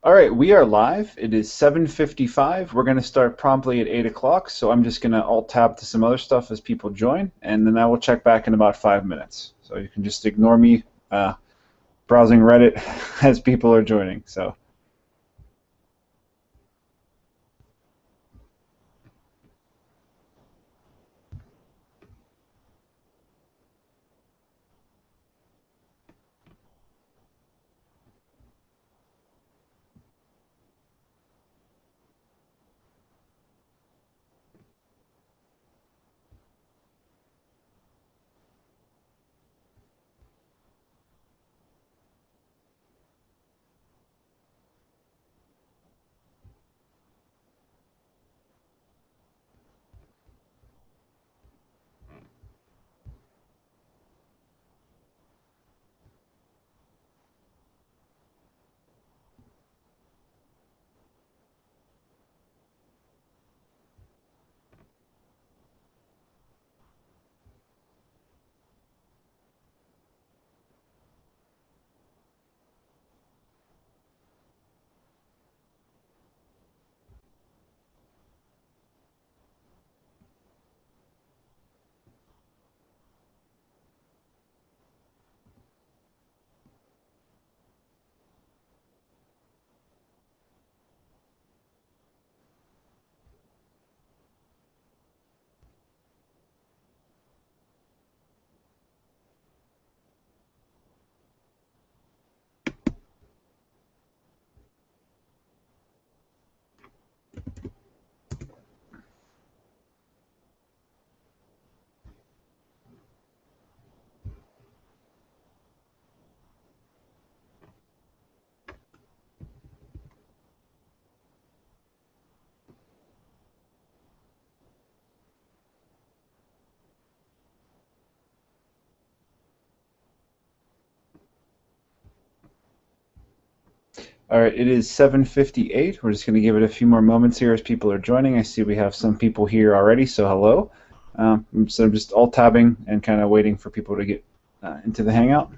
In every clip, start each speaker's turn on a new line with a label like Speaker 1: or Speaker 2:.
Speaker 1: All right, we are live. It is 7:55. We're going to start promptly at 8 o'clock, so I'm just going to alt tab to some other stuff as people join, and then I will check back in about 5 minutes. So you can just ignore me browsing Reddit as people are joining. So, all right, it is 7:58. We're just going to give it a few more moments here as people are joining. I see we have some people here already, so hello. So I'm just alt tabbing and kind of waiting for people to get into the Hangout.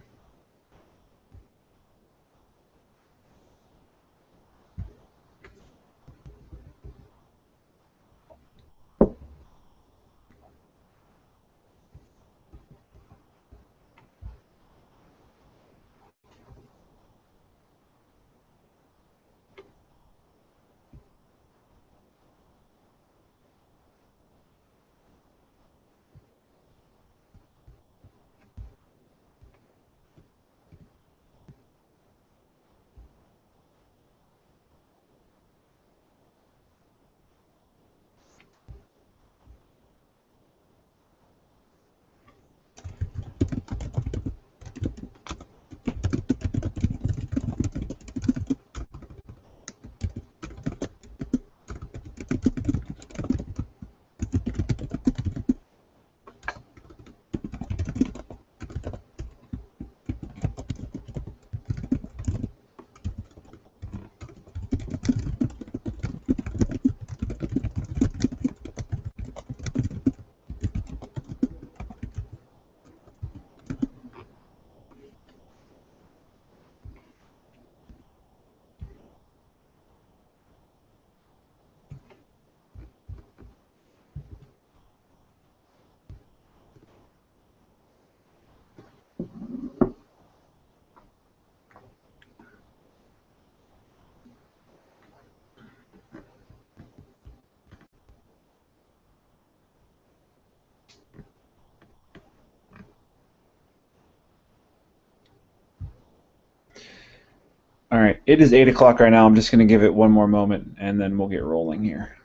Speaker 1: All right, it is 8 o'clock right now. I'm just going to give it one more moment, and then we'll get rolling here.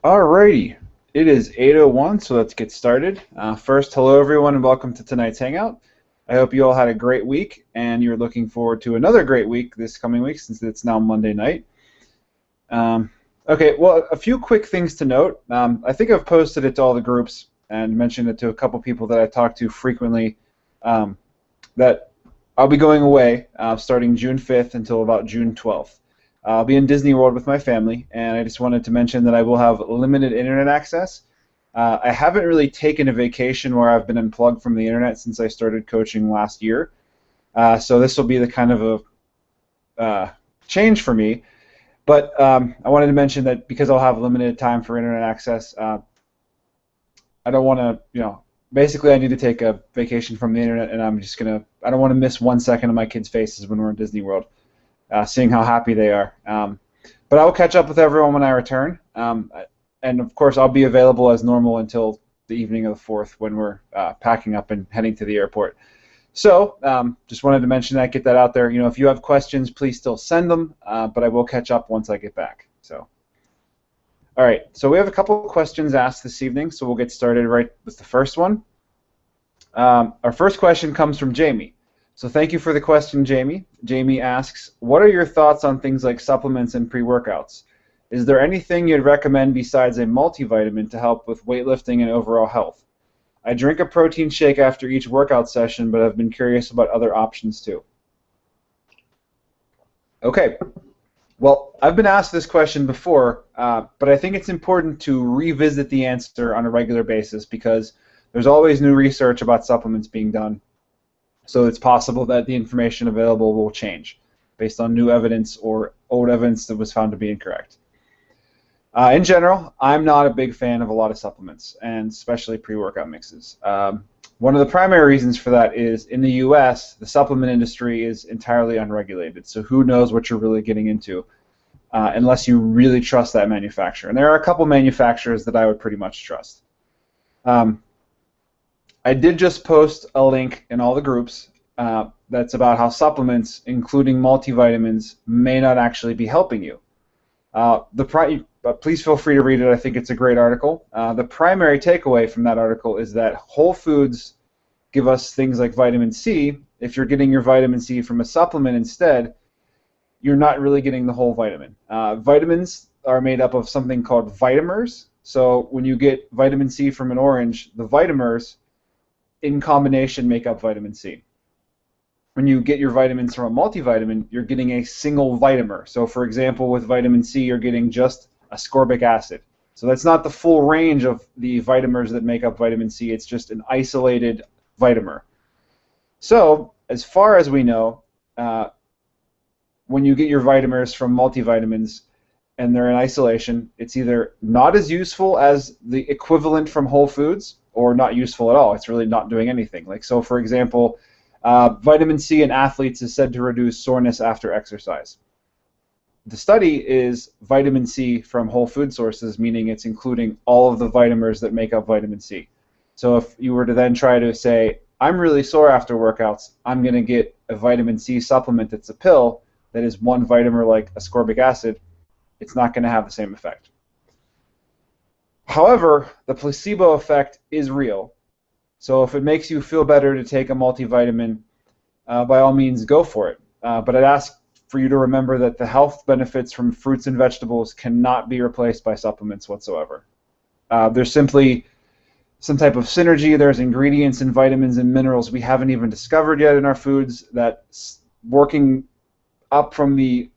Speaker 1: Alrighty, it is 8:01, so let's get started. First, hello everyone and welcome to tonight's Hangout. I hope you all had a great week and you're looking forward to another great week this coming week since it's now Monday night. Okay, well, a few quick things to note. I think I've posted it to all the groups and mentioned it to a couple people that I talk to frequently that I'll be going away starting June 5th until about June 12th. I'll be in Disney World with my family, and I just wanted to mention that I will have limited internet access. I haven't really taken a vacation where I've been unplugged from the internet since I started coaching last year, so this will be the kind of a change for me. But I wanted to mention that because I'll have limited time for internet access, I don't want to, basically I need to take a vacation from the internet, and I don't want to miss 1 second of my kids' faces when we're in Disney World. Seeing how happy they are. But I will catch up with everyone when I return. And of course, I'll be available as normal until the evening of the 4th when we're packing up and heading to the airport. So just wanted to mention that, get that out there. If you have questions, please still send them, but I will catch up once I get back. So, all right, so we have a couple of questions asked this evening, so we'll get started right with the first one. Our first question comes from Jamie. So thank you for the question, Jamie. Jamie asks, what are your thoughts on things like supplements and pre-workouts? Is there anything you'd recommend besides a multivitamin to help with weightlifting and overall health? I drink a protein shake after each workout session, but I've been curious about other options too. Okay. Well, I've been asked this question before, but I think it's important to revisit the answer on a regular basis because there's always new research about supplements being done. So it's possible that the information available will change based on new evidence or old evidence that was found to be incorrect. In general, I'm not a big fan of a lot of supplements, and especially pre-workout mixes. One of the primary reasons for that is in the U.S., the supplement industry is entirely unregulated, so who knows what you're really getting into unless you really trust that manufacturer. And there are a couple manufacturers that I would pretty much trust. I did just post a link in all the groups that's about how supplements, including multivitamins, may not actually be helping you. Please feel free to read it. I think it's a great article. The primary takeaway from that article is that whole foods give us things like vitamin C. If you're getting your vitamin C from a supplement instead, you're not really getting the whole vitamin. Vitamins are made up of something called vitamers. So when you get vitamin C from an orange, the vitamers in combination make up vitamin C. When you get your vitamins from a multivitamin, you're getting a single vitamer. So for example, with vitamin C, you're getting just ascorbic acid. So that's not the full range of the vitamers that make up vitamin C, it's just an isolated vitamer. So as far as we know, when you get your vitamers from multivitamins and they're in isolation, it's either not as useful as the equivalent from whole foods, or not useful at all. It's really not doing anything. Like, so for example, vitamin C in athletes is said to reduce soreness after exercise. The study is vitamin C from whole food sources, meaning it's including all of the vitamers that make up vitamin C. So if you were to then try to say, I'm really sore after workouts, I'm going to get a vitamin C supplement that's a pill that is one vitamer like ascorbic acid, it's not going to have the same effect. However, the placebo effect is real. So if it makes you feel better to take a multivitamin, by all means go for it. But I'd ask for you to remember that the health benefits from fruits and vegetables cannot be replaced by supplements whatsoever. There's simply some type of synergy. There's ingredients and vitamins and minerals we haven't even discovered yet in our foods that working up from the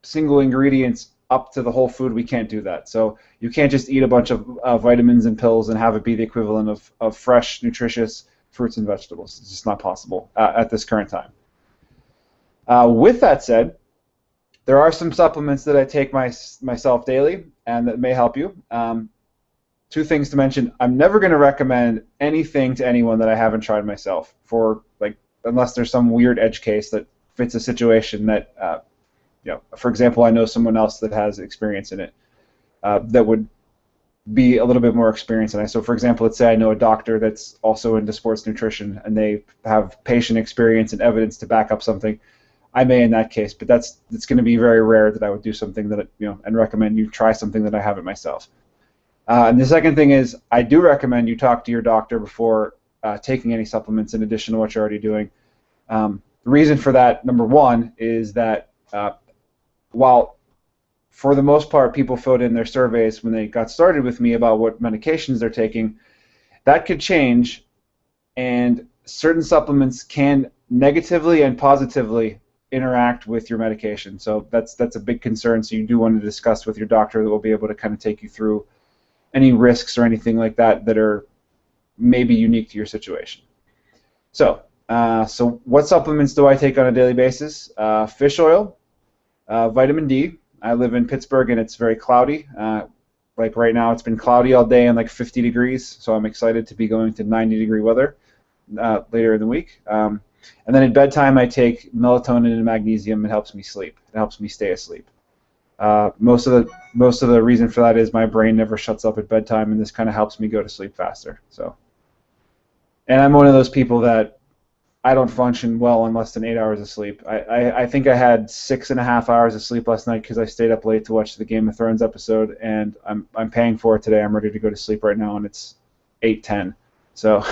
Speaker 1: single ingredients up to the whole food, we can't do that. So you can't just eat a bunch of vitamins and pills and have it be the equivalent of fresh, nutritious fruits and vegetables. It's just not possible at this current time. With that said, there are some supplements that I take myself daily and that may help you. Two things to mention. I'm never going to recommend anything to anyone that I haven't tried myself, unless there's some weird edge case that fits a situation that for example, I know someone else that has experience in it that would be a little bit more experienced than I. So, for example, let's say I know a doctor that's also into sports nutrition and they have patient experience and evidence to back up something. I may in that case, but it's going to be very rare that I would do something that and recommend you try something that I haven't myself. And the second thing is, I do recommend you talk to your doctor before taking any supplements in addition to what you're already doing. The reason for that, number one, is that while for the most part people filled in their surveys when they got started with me about what medications they're taking, that could change, and certain supplements can negatively and positively interact with your medication. So that's a big concern. So you do want to discuss with your doctor that will be able to kind of take you through any risks or anything like that that are maybe unique to your situation. So, so what supplements do I take on a daily basis? Fish oil, vitamin D. I live in Pittsburgh and it's very cloudy. Like right now, it's been cloudy all day and like 50 degrees. So I'm excited to be going to 90-degree weather later in the week. And then at bedtime, I take melatonin and magnesium. It helps me sleep. It helps me stay asleep. Most of the reason for that is my brain never shuts up at bedtime, and this kind of helps me go to sleep faster. So, and I'm one of those people that I don't function well on less than 8 hours of sleep. I think I had 6.5 hours of sleep last night because I stayed up late to watch the Game of Thrones episode, and I'm paying for it today. I'm ready to go to sleep right now, and it's 8:10. So,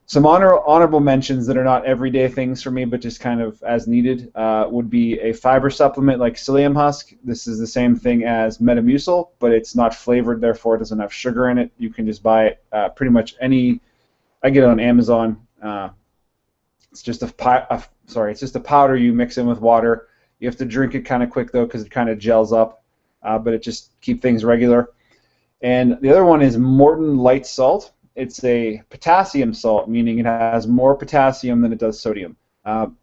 Speaker 1: some honorable mentions that are not everyday things for me, but just kind of as needed, would be a fiber supplement like psyllium husk. This is the same thing as Metamucil, but it's not flavored, therefore it doesn't have sugar in it. You can just buy it pretty much any. I get it on Amazon. It's just it's just a powder you mix in with water. You have to drink it kind of quick though, because it kind of gels up, but it just keeps things regular. And the other one is Morton Light Salt. It's a potassium salt, meaning it has more potassium than it does sodium.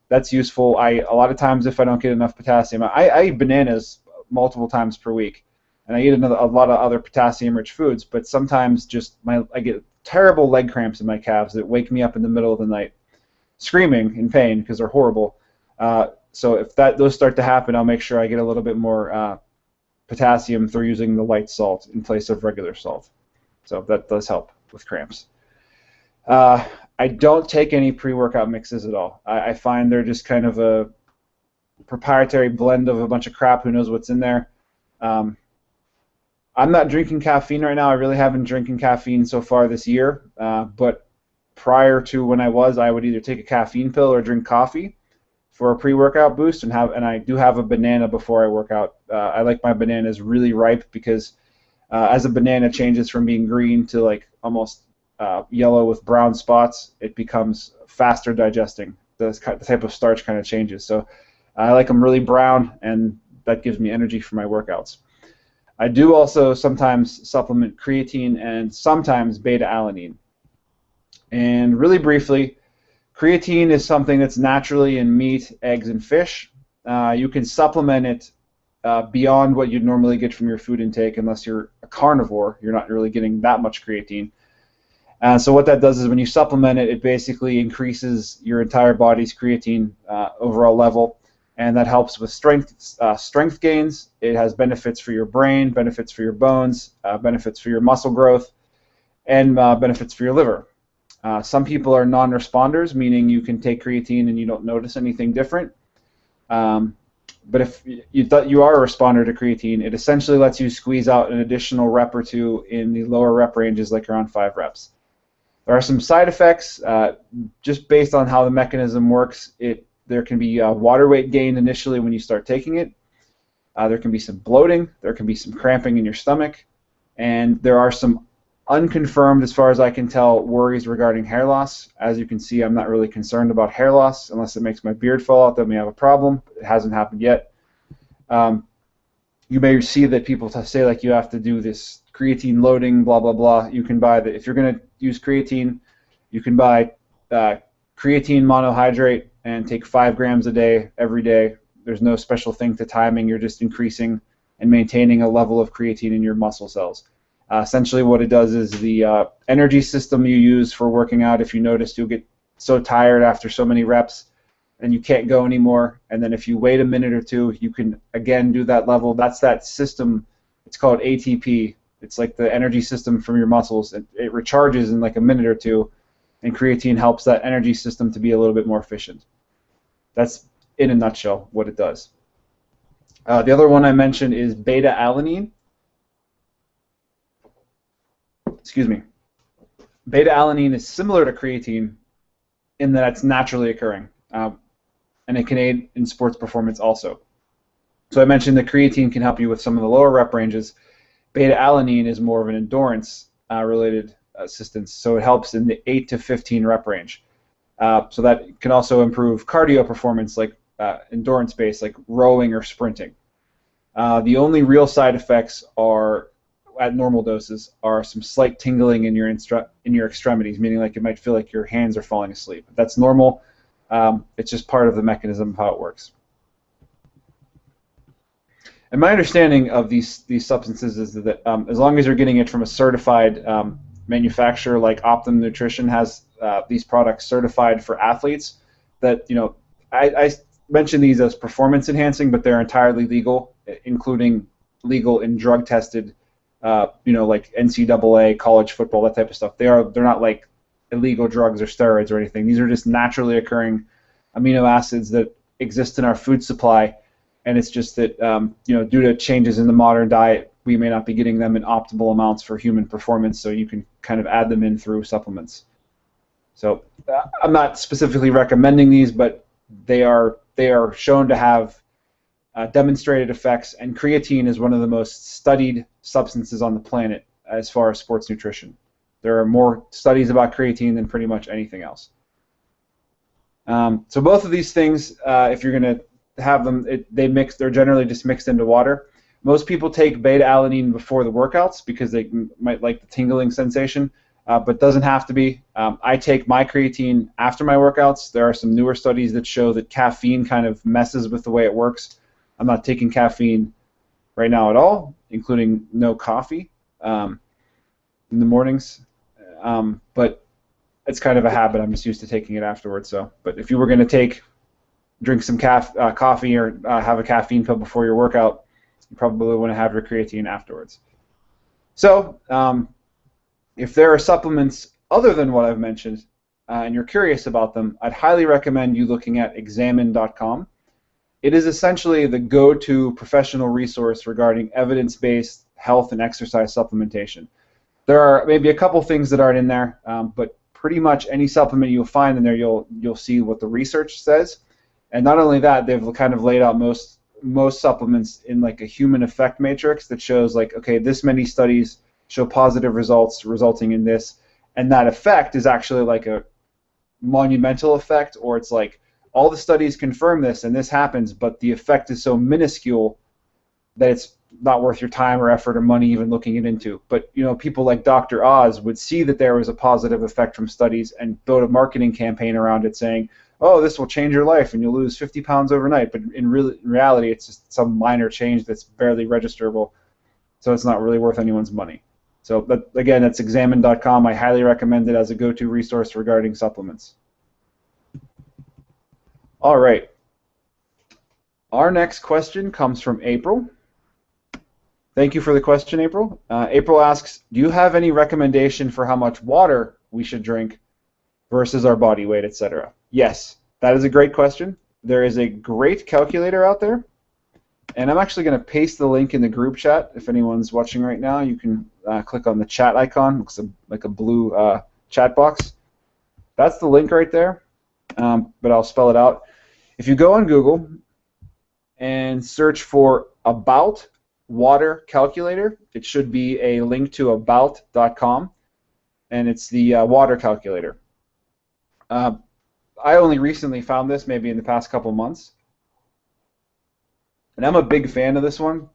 Speaker 1: That's useful. A lot of times if I don't get enough potassium, I eat bananas multiple times per week, and I eat a lot of other potassium-rich foods, but sometimes just I get terrible leg cramps in my calves that wake me up in the middle of the night screaming in pain because they're horrible. So if those start to happen, I'll make sure I get a little bit more potassium through using the light salt in place of regular salt. So that does help with cramps. I don't take any pre-workout mixes at all. I find they're just kind of a proprietary blend of a bunch of crap. Who knows what's in there? I'm not drinking caffeine right now. I really haven't drinking caffeine so far this year. But prior to when I would either take a caffeine pill or drink coffee for a pre-workout boost, and I do have a banana before I work out. I like my bananas really ripe because as a banana changes from being green to like almost yellow with brown spots, it becomes faster digesting. The type of starch kind of changes. So I like them really brown, and that gives me energy for my workouts. I do also sometimes supplement creatine and sometimes beta-alanine. And really briefly, creatine is something that's naturally in meat, eggs, and fish. You can supplement it beyond what you'd normally get from your food intake. Unless you're a carnivore, you're not really getting that much creatine. So what that does is when you supplement it, it basically increases your entire body's creatine overall level, and that helps with strength gains. It has benefits for your brain, benefits for your bones, benefits for your muscle growth, and benefits for your liver. Some people are non-responders, meaning you can take creatine and you don't notice anything different. But if you are a responder to creatine, it essentially lets you squeeze out an additional rep or two in the lower rep ranges, like around 5 reps. There are some side effects, just based on how the mechanism works. There can be water weight gain initially when you start taking it. There can be some bloating. There can be some cramping in your stomach. And there are some unconfirmed, as far as I can tell, worries regarding hair loss. As you can see, I'm not really concerned about hair loss unless it makes my beard fall out. Then we have a problem. It hasn't happened yet. You may see that people say like you have to do this creatine loading, blah blah blah. You can buy if you're going to use creatine, you can buy creatine monohydrate and take 5 grams a day every day. There's no special thing to timing. You're just increasing and maintaining a level of creatine in your muscle cells. Essentially what it does is the energy system you use for working out, if you notice, you'll get so tired after so many reps and you can't go anymore. And then if you wait a minute or two, you can again do that level. That's that system. It's called ATP. It's like the energy system from your muscles. It recharges in like a minute or two, and creatine helps that energy system to be a little bit more efficient. That's, in a nutshell, what it does. The other one I mentioned is beta-alanine. excuse me, beta-alanine is similar to creatine in that it's naturally occurring, and it can aid in sports performance also. So I mentioned that creatine can help you with some of the lower rep ranges. Beta-alanine is more of an endurance-related assistance, so it helps in the 8 to 15 rep range. So that can also improve cardio performance, like endurance-based, like rowing or sprinting. The only real side effects are, at normal doses, are some slight tingling in your extremities, meaning like it might feel like your hands are falling asleep. That's normal. It's just part of the mechanism of how it works. And my understanding of these substances is that as long as you're getting it from a certified manufacturer, like Optimum Nutrition has these products certified for athletes, that, you know, I mention these as performance enhancing, but they're entirely legal, including legal in drug tested, you know, like NCAA, college football, that type of stuff. They're not like illegal drugs or steroids or anything. These are just naturally occurring amino acids that exist in our food supply. And it's just that, you know, due to changes in the modern diet, we may not be getting them in optimal amounts for human performance, so you can kind of add them in through supplements. So I'm not specifically recommending these, but they are shown to have demonstrated effects, and creatine is one of the most studied substances on the planet as far as sports nutrition. There are more studies about creatine than pretty much anything else. So both of these things, if you're going to have them, they're generally just mixed into water. Most people take beta-alanine before the workouts because they might like the tingling sensation, but doesn't have to be. I take my creatine after my workouts. There are some newer studies that show that caffeine kind of messes with the way it works. I'm not taking caffeine right now at all, including no coffee in the mornings, but it's kind of a habit. I'm just used to taking it afterwards. So, but if you were going to drink some coffee or have a caffeine pill before your workout, you probably want to have your creatine afterwards. So if there are supplements other than what I've mentioned and you're curious about them, I'd highly recommend you looking at examine.com. It is essentially the go-to professional resource regarding evidence-based health and exercise supplementation. There are maybe a couple things that aren't in there, but pretty much any supplement you'll find in there, you'll see what the research says. And not only that, they've kind of laid out most supplements in like a human effect matrix that shows like, okay, this many studies show positive results resulting in this, and that effect is actually like a monumental effect, or it's like all the studies confirm this and this happens, but the effect is so minuscule that it's not worth your time or effort or money even looking it into. But you know, people like Dr. Oz would see that there was a positive effect from studies and build a marketing campaign around it saying, oh, this will change your life and you'll lose 50 pounds overnight. But in reality, it's just some minor change that's barely registerable, so it's not really worth anyone's money. So, but again, that's examine.com. I highly recommend it as a go-to resource regarding supplements. All right. Our next question comes from April. Thank you for the question, April. April asks, do you have any recommendation for how much water we should drink versus our body weight, etc.? Yes, that is a great question. There is a great calculator out there, and I'm actually going to paste the link in the group chat. If anyone's watching right now, you can click on the chat icon. It looks like a blue chat box. That's the link right there, but I'll spell it out. If you go on Google and search for About Water Calculator, it should be a link to about.com, and it's the water calculator. I only recently found this, maybe in the past couple months, and I'm a big fan of this one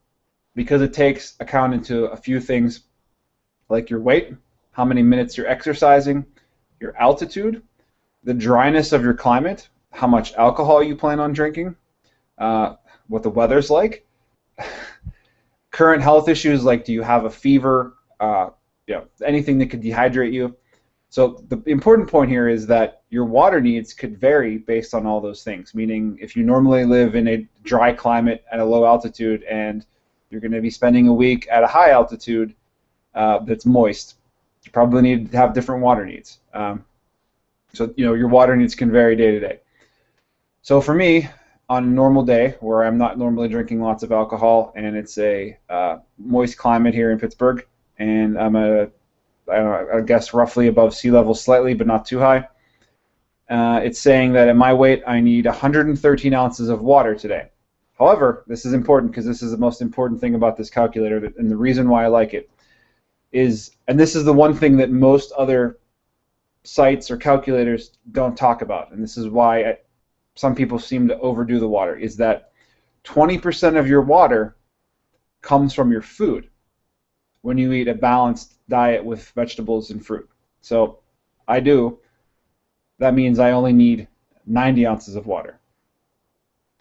Speaker 1: because it takes account into a few things like your weight, how many minutes you're exercising, your altitude, the dryness of your climate, how much alcohol you plan on drinking, what the weather's like, current health issues like do you have a fever, anything that could dehydrate you. So the important point here is that your water needs could vary based on all those things, meaning if you normally live in a dry climate at a low altitude and you're going to be spending a week at a high altitude that's moist, you probably need to have different water needs. So your water needs can vary day to day. So for me, on a normal day where I'm not normally drinking lots of alcohol and it's a moist climate here in Pittsburgh and I'm at a I don't know, I guess roughly above sea level slightly, but not too high. It's saying that at my weight, I need 113 ounces of water today. However, this is important because this is the most important thing about this calculator, and the reason why I like it is, and this is the one thing that most other sites or calculators don't talk about, and this is why some people seem to overdo the water, is that 20% of your water comes from your food when you eat a balanced diet with vegetables and fruit. So I do. That means I only need 90 ounces of water.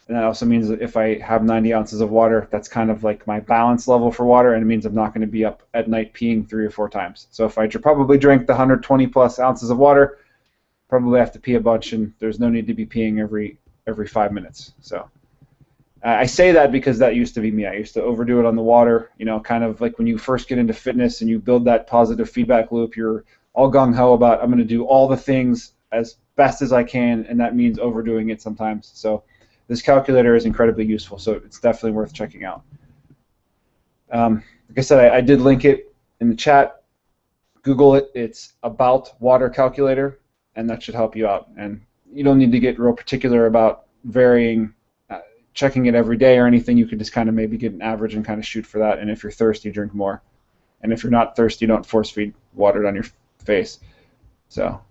Speaker 1: And that also means that if I have 90 ounces of water, that's kind of like my balance level for water, and it means I'm not going to be up at night peeing 3 or 4 times. So if I probably drink the 120 plus ounces of water, probably have to pee a bunch, and there's no need to be peeing every 5 minutes. So I say that because that used to be me. I used to overdo it on the water, you know, kind of like when you first get into fitness and you build that positive feedback loop, you're all gung-ho about, I'm going to do all the things as best as I can, and that means overdoing it sometimes. So this calculator is incredibly useful, so it's definitely worth checking out. Like I said, I did link it in the chat. Google it. It's About Water Calculator, and that should help you out. And you don't need to get real particular about checking it every day or anything. You can just kind of maybe get an average and kind of shoot for that. And if you're thirsty, drink more. And if you're not thirsty, don't force feed water down your face. So, all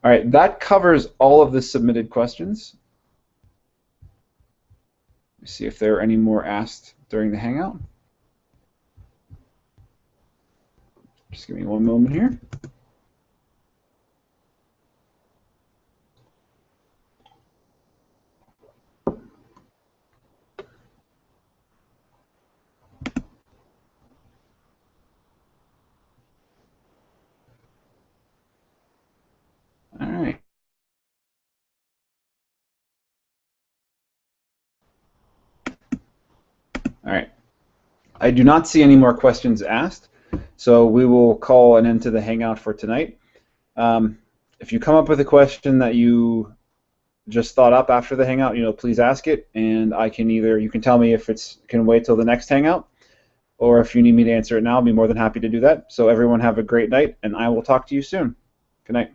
Speaker 1: right, that covers all of the submitted questions. Let's see if there are any more asked during the Hangout. Just give me one moment here. All right. All right. I do not see any more questions asked, so we will call an end to the Hangout for tonight. If you come up with a question that you just thought up after the Hangout, please ask it, and you can tell me if it can wait till the next Hangout, or if you need me to answer it now, I'll be more than happy to do that. So everyone have a great night, and I will talk to you soon. Good night.